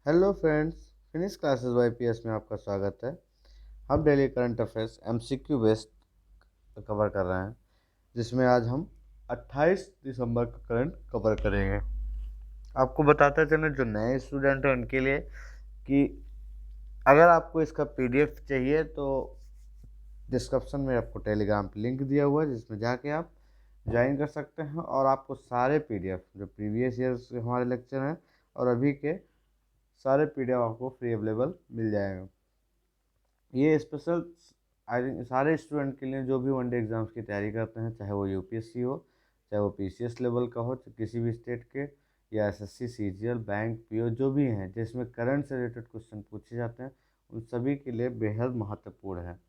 Hello friends, finish classes YPS में आपका स्वागत है। हम daily current affairs MCQ based cover कर रहे हैं, जिसमें आज हम 28 दिसंबर का करंट कवर करेंगे। आपको बताते चलें जो नए स्टूडेंट हैं उनके लिए कि अगर आपको इसका पीडीएफ चाहिए तो डिस्क्रिप्शन में आपको टेलीग्राम पे लिंक दिया हुआ है, जिसमें जाके आप ज्वाइन कर सकते हैं और आपको सारे पीडीएफ जो प्रीवियस ईयर्स के हमारे लेक्चर हैं और अभी के सारे पीडीएफ आपको फ्री अवेलेबल मिल जाएगा। ये स्पेशल आई थिंक सारे स्टूडेंट के लिए जो भी वनडे एग्ज़ाम्स की तैयारी करते हैं, चाहे वो यूपीएससी हो, चाहे वो पीसीएस लेवल का हो, किसी भी स्टेट के, या एसएससी, सीजीएल, बैंक, पीओ जो भी हैं जिसमें करंट से रिलेटेड क्वेश्चन पूछे जाते हैं, उन सभी के लिए बेहद महत्वपूर्ण है।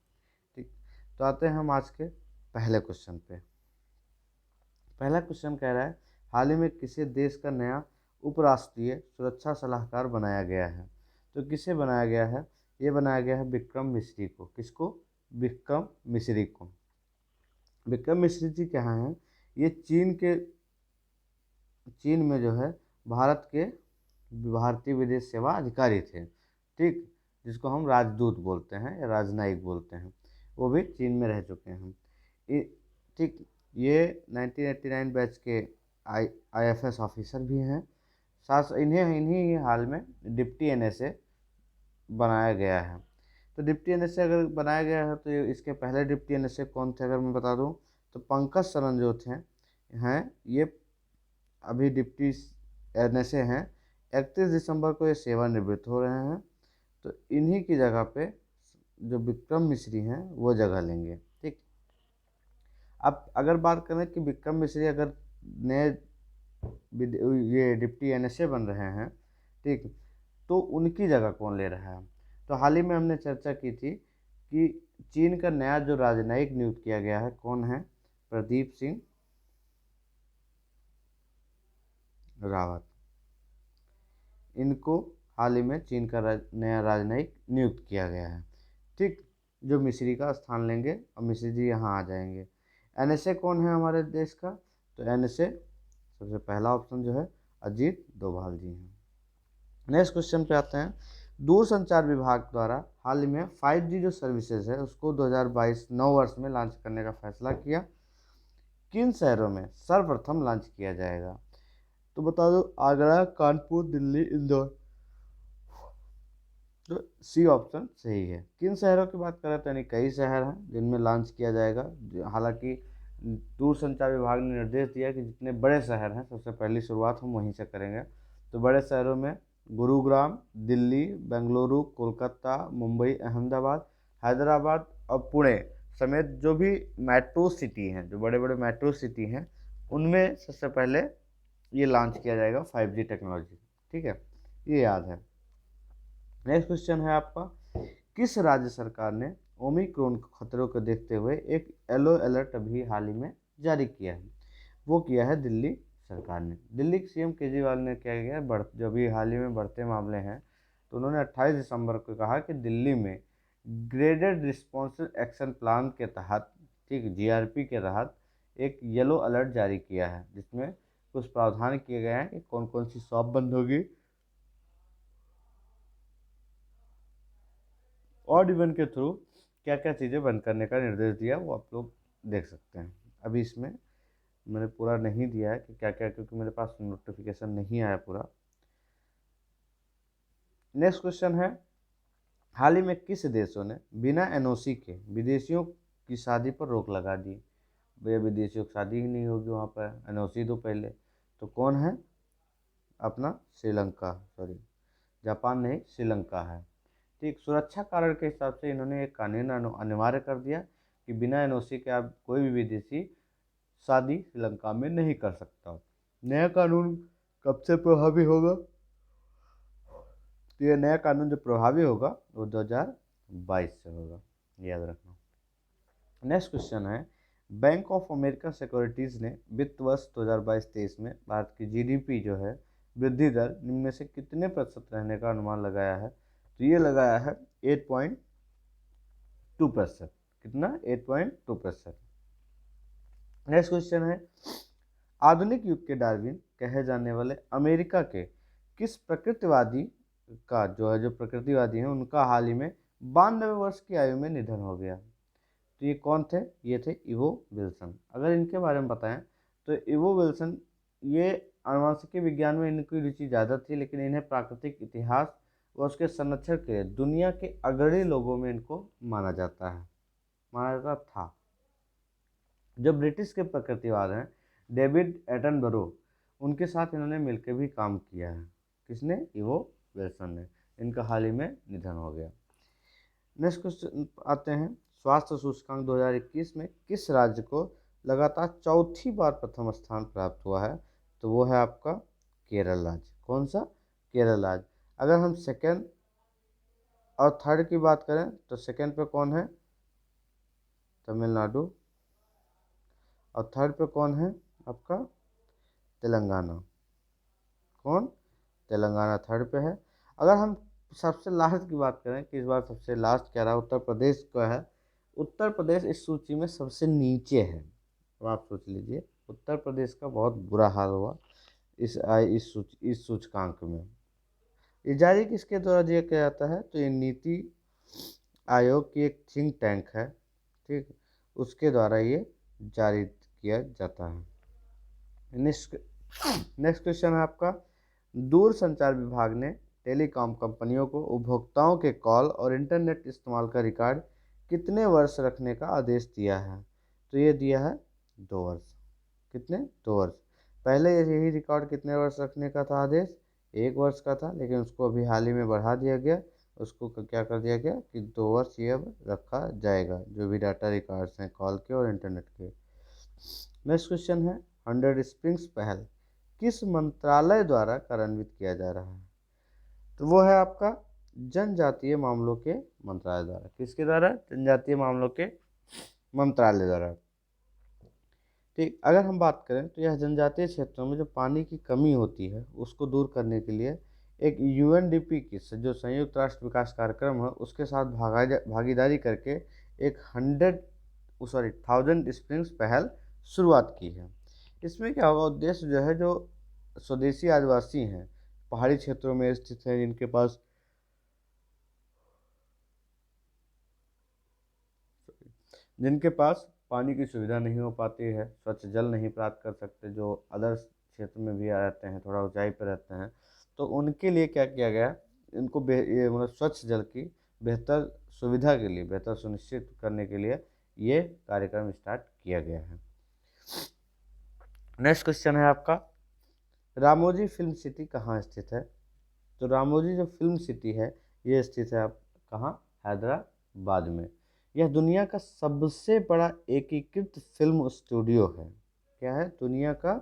ठीक, तो आते हैं हम आज के पहले क्वेश्चन पे। पहला क्वेश्चन कह रहा है, हाल ही में किसी देश का नया उपराष्ट्रीय सुरक्षा सलाहकार बनाया गया है? तो किसे बनाया गया है? ये बनाया गया है विक्रम मिश्री को। किसको? विक्रम मिश्री को। विक्रम मिश्री जी कहाँ हैं? ये चीन में जो है भारत के भारतीय विदेश सेवा अधिकारी थे। ठीक, जिसको हम राजदूत बोलते हैं या राजनयिक बोलते हैं, वो भी चीन में रह चुके हैं। ठीक, ये 1989 बैच के आईएफएस ऑफिसर भी हैं। साथ इन्हें इन्हीं हाल में डिप्टी एनएसए बनाया गया है। तो डिप्टी एनएसए अगर बनाया गया है तो इसके पहले डिप्टी एनएसए कौन थे अगर मैं बता दूं, तो पंकज सरन जो थे हैं, ये अभी डिप्टी एनएसए हैं। 31 दिसंबर को ये सेवानिवृत्त हो रहे हैं। तो इन्हीं की जगह पे जो विक्रम मिश्री हैं वो जगह लेंगे। ठीक, अब अगर बात करें कि विक्रम मिश्री अगर नए ये डिप्टी एनएसए बन रहे हैं, ठीक, तो उनकी जगह कौन ले रहा है? तो हाल ही में हमने चर्चा की थी कि चीन का नया जो राजनयिक नियुक्त किया गया है, कौन है? प्रदीप सिंह रावत। इनको हाल ही में चीन का नया राजनयिक नियुक्त किया गया है। ठीक, जो मिश्री का स्थान लेंगे और मिश्री जी यहाँ आ जाएंगे। एनएसए कौन है हमारे देश का? तो एनएसए सबसे पहला ऑप्शन जो है अजीत डोभाल जी हैं। नेक्स्ट क्वेश्चन पे आते हैं। दूरसंचार विभाग द्वारा हाल ही में 5G जो सर्विसेज है उसको 2022 नौ वर्ष में लॉन्च करने का फैसला किया। किन शहरों में सर्वप्रथम लॉन्च किया जाएगा? तो बता दो, आगरा, कानपुर, दिल्ली, इंदौर। तो सी ऑप्शन सही है। किन शहरों की बात करें तो यानी कई शहर हैं जिनमें लॉन्च किया जाएगा। हालांकि दूरसंचार विभाग ने निर्देश दिया कि जितने बड़े शहर हैं, सबसे पहली शुरुआत हम वहीं से करेंगे। तो बड़े शहरों में गुरुग्राम, दिल्ली, बेंगलुरु, कोलकाता, मुंबई, अहमदाबाद, हैदराबाद और पुणे समेत जो भी मेट्रो सिटी हैं, जो बड़े बड़े मेट्रो सिटी हैं, उनमें सबसे पहले ये लॉन्च किया जाएगा 5G टेक्नोलॉजी। ठीक है, ये याद है। नेक्स्ट क्वेश्चन है आपका, किस राज्य सरकार ने ओमिक्रॉन खतरों को देखते हुए एक येलो अलर्ट अभी हाल ही में जारी किया है? वो किया है दिल्ली सरकार ने। दिल्ली के सीएम केजरीवाल ने क्या किया, जो भी हाल ही में बढ़ते मामले हैं, तो उन्होंने 28 दिसंबर को कहा कि दिल्ली में ग्रेडेड रिस्पॉन्स एक्शन प्लान के तहत, ठीक, जीआरपी के तहत एक येलो अलर्ट जारी किया है, जिसमें कुछ प्रावधान किए गए हैं कि कौन कौन सी शॉप बंद होगी और इवेंट के थ्रू क्या क्या चीज़ें बंद करने का निर्देश दिया, वो आप लोग देख सकते हैं। अभी इसमें मैंने पूरा नहीं दिया है कि क्या क्या, क्योंकि मेरे पास नोटिफिकेशन नहीं आया पूरा। नेक्स्ट क्वेश्चन है, हाल ही में किस देशों ने बिना एनओसी के विदेशियों की शादी पर रोक लगा दी? भैया विदेशियों की शादी ही नहीं होगी वहाँ पर, एनओसी दो पहले। तो कौन है? अपना श्रीलंका, सॉरी, जापान नहीं, श्रीलंका है। ठीक, सुरक्षा कारण के हिसाब से इन्होंने एक कानून अनिवार्य कर दिया कि बिना एनओसी के आप कोई भी विदेशी शादी श्रीलंका में नहीं कर सकता। नया कानून कब से प्रभावी होगा? तो ये नया कानून जो प्रभावी होगा वो 2022 से होगा, याद रखना। नेक्स्ट क्वेश्चन है, बैंक ऑफ अमेरिका सिक्योरिटीज़ ने वित्त वर्ष 2022-23 में भारत की जीडीपी जो है वृद्धि दर निम्न में से कितने प्रतिशत रहने का अनुमान लगाया है? तो ये लगाया है 8.2%। कितना? 8.2%। नेक्स्ट क्वेश्चन है, आधुनिक युग के डार्विन कहे जाने वाले अमेरिका के किस प्रकृतिवादी का जो है, जो प्रकृतिवादी हैं, उनका हाल ही में 92 वर्ष की आयु में निधन हो गया। तो ये कौन थे? ये थे इवो विल्सन। अगर इनके बारे में बताएं तो इवो विल्सन, ये आनुवंशिकी विज्ञान में इनकी रुचि ज़्यादा थी, लेकिन इन्हें प्राकृतिक इतिहास व उसके संरक्षण के लिए दुनिया के अग्रणी लोगों में इनको माना जाता है, माना जाता था। जो ब्रिटिश के प्रकृतिवाद हैं, डेविड एटनबरो, उनके साथ इन्होंने मिलकर भी काम किया है। किसने? इवो विल्सन ने। इनका हाल ही में निधन हो गया। नेक्स्ट क्वेश्चन आते हैं, स्वास्थ्य सूचकांक 2021 में किस राज्य को लगातार चौथी बार प्रथम स्थान प्राप्त हुआ है? तो वो है आपका केरल राज्य। कौन सा? केरल राज्य। अगर हम सेकेंड और थर्ड की बात करें तो सेकेंड पे कौन है? तमिलनाडु। और थर्ड पे कौन है? आपका तेलंगाना। कौन? तेलंगाना थर्ड पे है। अगर हम सबसे लास्ट की बात करें कि इस बार सबसे लास्ट क्या रहा, उत्तर प्रदेश का है। उत्तर प्रदेश इस सूची में सबसे नीचे है। अब आप सोच लीजिए, उत्तर प्रदेश का बहुत बुरा हाल हुआ इस सूचकांक में। ये जारी किसके द्वारा दिया किया जाता है? तो ये नीति आयोग की एक थिंक टैंक है, ठीक, उसके द्वारा ये जारी किया जाता है। नेक्स्ट क्वेश्चन है आपका, दूरसंचार विभाग ने टेलीकॉम कंपनियों को उपभोक्ताओं के कॉल और इंटरनेट इस्तेमाल का रिकॉर्ड कितने वर्ष रखने का आदेश दिया है? तो ये दिया है 2 वर्ष। कितने? 2 वर्ष। पहले यही रिकॉर्ड कितने वर्ष रखने का था आदेश? 1 वर्ष का था, लेकिन उसको अभी हाल ही में बढ़ा दिया गया। उसको क्या कर दिया गया कि 2 वर्ष ये अब रखा जाएगा, जो भी डाटा रिकॉर्ड्स हैं कॉल के और इंटरनेट के। नेक्स्ट क्वेश्चन है, 100 स्प्रिंग्स पहल किस मंत्रालय द्वारा कार्यान्वित किया जा रहा है? तो वो है आपका जनजातीय मामलों के मंत्रालय द्वारा। किसके द्वारा? जनजातीय मामलों के मंत्रालय द्वारा। ठीक, अगर हम बात करें तो यह जनजातीय क्षेत्रों में जो पानी की कमी होती है उसको दूर करने के लिए एक यूएनडीपी की जो संयुक्त राष्ट्र विकास कार्यक्रम है उसके साथ भागीदारी करके एक 1000 स्प्रिंग्स पहल शुरुआत की है। इसमें क्या होगा, उद्देश्य जो है, जो स्वदेशी आदिवासी हैं, पहाड़ी क्षेत्रों में स्थित हैं, जिनके पास पानी की सुविधा नहीं हो पाती है, स्वच्छ जल नहीं प्राप्त कर सकते, जो अदर क्षेत्र में भी रहते हैं, थोड़ा ऊंचाई पर रहते हैं, तो उनके लिए क्या किया गया, इनको ये मतलब स्वच्छ जल की बेहतर सुविधा के लिए, बेहतर सुनिश्चित करने के लिए ये कार्यक्रम स्टार्ट किया गया है। नेक्स्ट क्वेश्चन है आपका, रामोजी फिल्म सिटी कहाँ स्थित है? तो रामोजी जो फिल्म सिटी है ये स्थित है आप कहाँ? हैदराबाद में। यह दुनिया का सबसे बड़ा एकीकृत फिल्म स्टूडियो है। क्या है? दुनिया का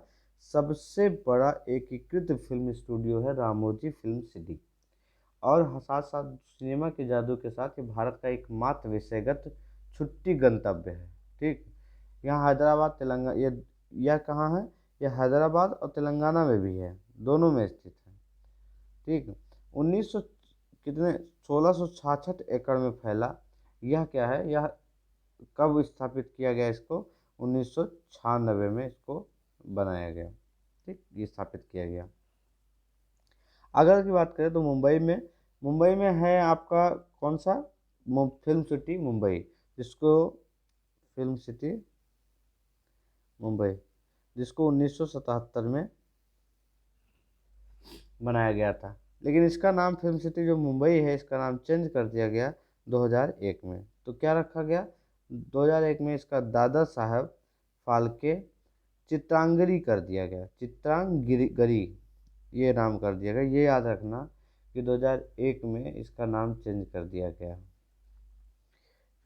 सबसे बड़ा एकीकृत फिल्म स्टूडियो है रामोजी फिल्म सिटी। और साथ साथ सिनेमा के जादू के साथ ये भारत का एकमात्र विषयगत छुट्टी गंतव्य है। ठीक, यहाँ हैदराबाद तेलंगाना, यह कहाँ है? यह हैदराबाद और तेलंगाना में भी है, दोनों में स्थित है। ठीक, 1900 कितने 1666 एकड़ में फैला। यह क्या है? यह कब स्थापित किया गया? इसको 1996 में इसको बनाया गया। ठीक, ये स्थापित किया गया। अगर की बात करें तो मुंबई में है आपका कौन सा? फिल्म सिटी मुंबई, जिसको फिल्म सिटी मुंबई, जिसको 1977 में बनाया गया था। लेकिन इसका नाम फिल्म सिटी जो मुंबई है, इसका नाम चेंज कर दिया गया 2001 में। तो क्या रखा गया? 2001 में इसका दादा साहब फाल्के चित्रांगरी कर दिया गया, चित्रांगरी ये नाम कर दिया गया। ये याद रखना कि 2001 में इसका नाम चेंज कर दिया गया।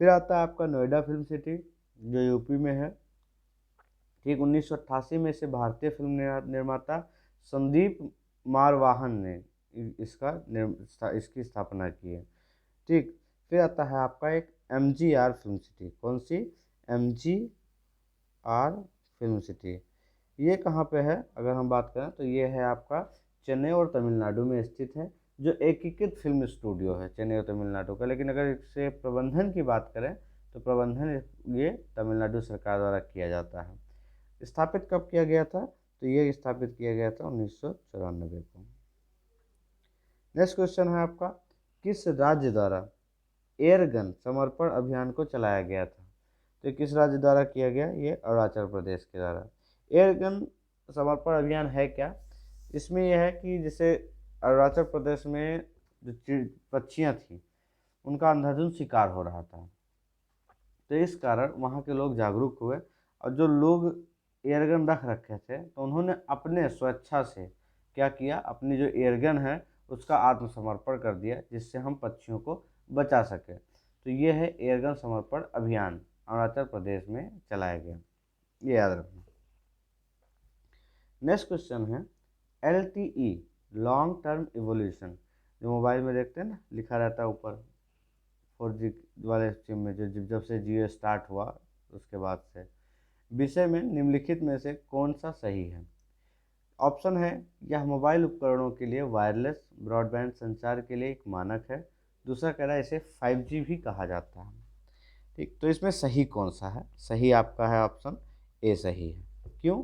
फिर आता है आपका नोएडा फिल्म सिटी, जो यूपी में है। ठीक, 1988 में इसे भारतीय फिल्म निर्माता संदीप मारवाहन ने इसकी स्थापना की है। ठीक, फिर आता है आपका एक MGR फिल्म सिटी। कौन सी? MGR film city. ये कहाँ पे है? अगर हम बात करें तो ये है आपका चेन्नई और तमिलनाडु में स्थित है, जो एकीकृत फिल्म स्टूडियो है चेन्नई और तमिलनाडु का। लेकिन अगर इससे प्रबंधन की बात करें तो प्रबंधन ये तमिलनाडु सरकार द्वारा किया जाता है। स्थापित कब किया गया था? तो ये स्थापित किया गया था 1994 को। नेक्स्ट क्वेश्चन है आपका, किस राज्य द्वारा एयरगन समर्पण अभियान को चलाया गया था? तो ये किस राज्य द्वारा किया गया? ये अरुणाचल प्रदेश के द्वारा। एयरगन समर्पण अभियान है क्या? इसमें यह है कि जैसे अरुणाचल प्रदेश में जो पक्षियाँ थीं उनका अंधाधुंध शिकार हो रहा था, तो इस कारण वहाँ के लोग जागरूक हुए और जो लोग एयरगन रख रखे थे तो उन्होंने अपने स्वेच्छा से क्या किया, अपनी जो एयरगन है उसका आत्मसमर्पण कर दिया, जिससे हम पक्षियों को बचा सकें। तो ये है एयरगन समर्पण अभियान, अरुणाचल प्रदेश में चलाया गया, ये याद रखना। नेक्स्ट क्वेश्चन है, LTE लॉन्ग टर्म इवोल्यूशन, जो मोबाइल में देखते हैं ना लिखा रहता है ऊपर 4G वाले सिम में, जो जब से जियो स्टार्ट हुआ उसके बाद से, विषय में निम्नलिखित में से कौन सा सही है? ऑप्शन है, यह मोबाइल उपकरणों के लिए वायरलेस ब्रॉडबैंड संचार के लिए एक मानक है। दूसरा कह रहा है इसे 5G भी कहा जाता है। ठीक, तो इसमें सही कौन सा है? सही आपका है ऑप्शन ए सही है। क्यों?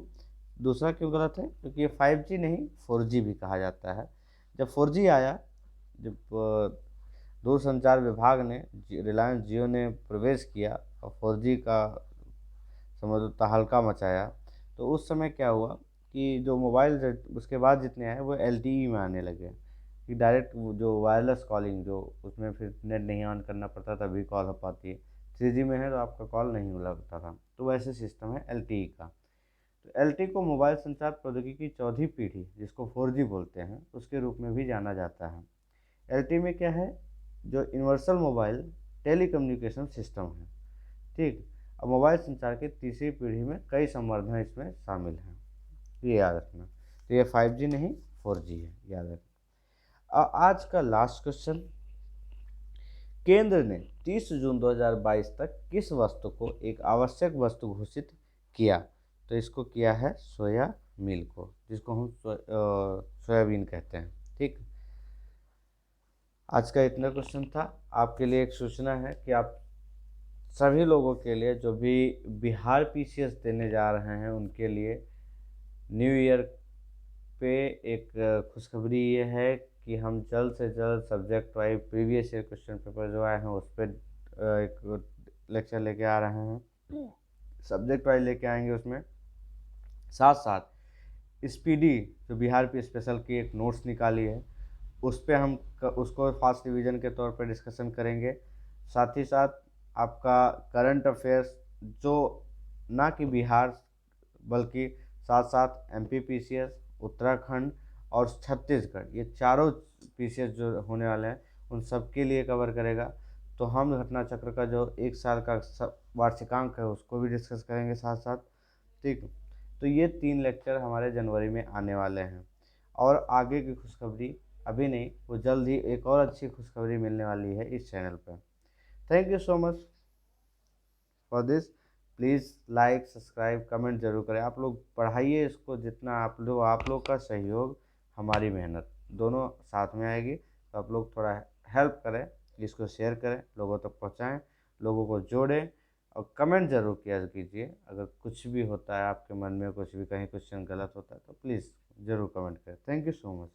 दूसरा क्यों गलत है? क्योंकि ये 5G नहीं 4G भी कहा जाता है। जब 4G आया, जब दूरसंचार विभाग ने रिलायंस जियो ने प्रवेश किया और 4G का समझ लो तहलका मचाया, तो उस समय क्या हुआ कि जो मोबाइल उसके बाद जितने आए वो LTE में आने लगे, कि डायरेक्ट जो वायरलेस कॉलिंग, जो उसमें फिर नेट नहीं ऑन करना पड़ता तभी कॉल हो पाती है। 3G में है तो आपका कॉल नहीं लगता था, तो वैसे सिस्टम है LTE का। तो LTE को मोबाइल संचार प्रौद्योगिकी की चौथी पीढ़ी, जिसको 4G बोलते हैं, उसके रूप में भी जाना जाता है। LTE में क्या है? जो यूनिवर्सल मोबाइल टेलीकम्युनिकेशन सिस्टम है। ठीक, अब मोबाइल संचार की तीसरी पीढ़ी में कई संवर्धन इसमें शामिल हैं, ये याद रखना। तो ये 5G नहीं 4G है, याद रखना। आज का लास्ट क्वेश्चन, केंद्र ने 30 जून 2022 तक किस वस्तु को एक आवश्यक वस्तु घोषित किया? तो इसको किया है सोया मिल को, जिसको हम सोयाबीन कहते हैं। ठीक, आज का इतना क्वेश्चन था। आपके लिए एक सूचना है कि आप सभी लोगों के लिए जो भी बिहार PCS देने जा रहे हैं उनके लिए न्यू ईयर पे एक खुशखबरी ये है कि हम जल्द से जल्द subject wise previous year question paper जो आए हैं उस पर एक लेक्चर लेके आ रहे हैं। सब्जेक्ट वाइज लेके आएंगे, उसमें साथ साथ स्पीडी जो बिहार पे स्पेशल की एक नोट्स निकाली है उस पर हम उसको फास्ट रिवीजन के तौर पर डिस्कशन करेंगे। साथ ही साथ आपका करंट अफेयर्स जो ना कि बिहार बल्कि साथ साथ MP PCS, उत्तराखंड और छत्तीसगढ़, ये चारों PCS जो होने वाले हैं उन सब के लिए कवर करेगा। तो हम घटना चक्र का जो एक साल का वार्षिकांक है उसको भी डिस्कस करेंगे साथ साथ। ठीक, तो ये 3 लेक्चर हमारे जनवरी में आने वाले हैं, और आगे की खुशखबरी अभी नहीं, वो जल्द ही एक और अच्छी खुशखबरी मिलने वाली है इस चैनल पर। Thank you so much for this. Please like subscribe comment जरूर करें। आप लोग पढ़ाइए इसको, जितना आप लोग का सहयोग हमारी मेहनत दोनों साथ में आएगी। तो आप लोग थोड़ा हेल्प करें, इसको शेयर करें, लोगों तक पहुंचाएं, लोगों को जोड़ें और कमेंट जरूर किया कीजिए। अगर कुछ भी होता है आपके मन में, कुछ भी कहीं क्वेश्चन गलत होता है तो प्लीज़ ज़रूर कमेंट करें। Thank you so much.